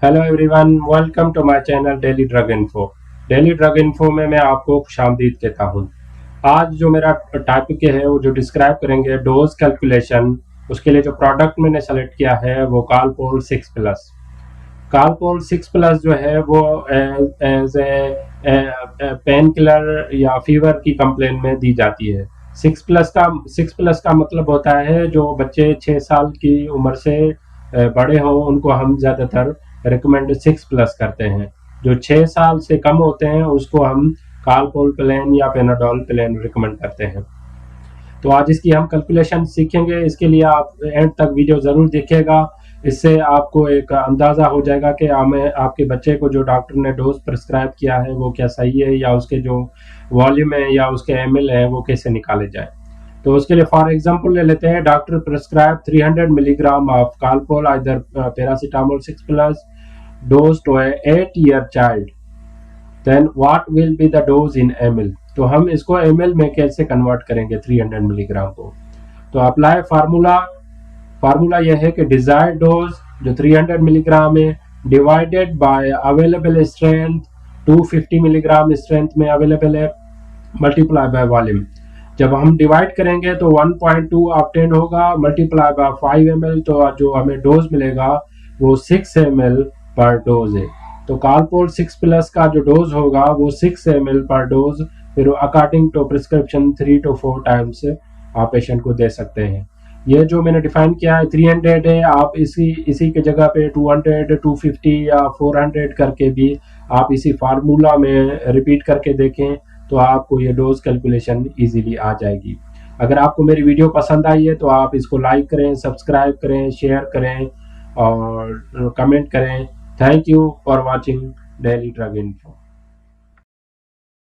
Hello everyone, welcome to my channel daily drug info. Daily drug info में मैं आपको खुशामदीद कहता हूँ। आज जो मेरा टॉपिक है वो जो डिस्क्राइब करेंगे डोज कैलकुलेशन। उसके लिए जो प्रोडक्ट मैंने सेलेक्ट किया है वो कालपोल 6+। कालपोल 6+ जो है वो एज ए पेन किलर या फीवर की कंप्लेन में दी जाती है। 6+ का मतलब होता है जो बच्चे 6 साल की उम्र से बड़े हों उनको हम ज़्यादातर रिकमेंड 6+ करते हैं। जो 6 साल से कम होते हैं उसको हम कालपोल प्लेन या पेनाडोल प्लेन रिकमेंड करते हैं। तो आज इसकी हम कैलकुलेशन सीखेंगे। इसके लिए आप एंड तक वीडियो ज़रूर देखिएगा। इससे आपको एक अंदाज़ा हो जाएगा कि हमें आपके बच्चे को जो डॉक्टर ने डोज प्रिस्क्राइब किया है वो क्या सही है या उसके जो वॉल्यूम है या उसके ml है वो कैसे निकाले जाए। तो उसके लिए फॉर एग्जांपल ले लेते हैं, doctor prescribe 300 milligram of Calpol either paracetamol 6+ dose to a 8-year child, then what will be the dose in ml। तो हम इसको ml में कैसे कन्वर्ट करेंगे 300 मिलीग्राम को। तो अप्लाई फार्मूला यह है कि डिजायर्ड डोज जो 300 मिलीग्राम है divided by available strength 250 milligram strength में अवेलेबल है मल्टीप्लाई बाय वॉल्यूम। जब हम डिवाइड करेंगे तो 1.2 ऑब्टेन होगा मल्टीप्लाई बाय 5 ml, तो जो हमें डोज मिलेगा वो 6 ml पर डोज है। तो कालपोल 6+ का जो डोज होगा वो 6 ml पर डोज, फिर according to prescription 3 to 4 times आप पेशेंट को दे सकते हैं। ये जो मैंने डिफाइन किया है 300 है, आप इसी के जगह पे 200, 250 या 400 करके भी आप इसी फार्मूला में रिपीट करके देखें तो आपको ये डोज कैलकुलेशन इजीली आ जाएगी। अगर आपको मेरी वीडियो पसंद आई है तो आप इसको लाइक करें, सब्सक्राइब करें, शेयर करें और कमेंट करें। Thank you for watching daily drug info.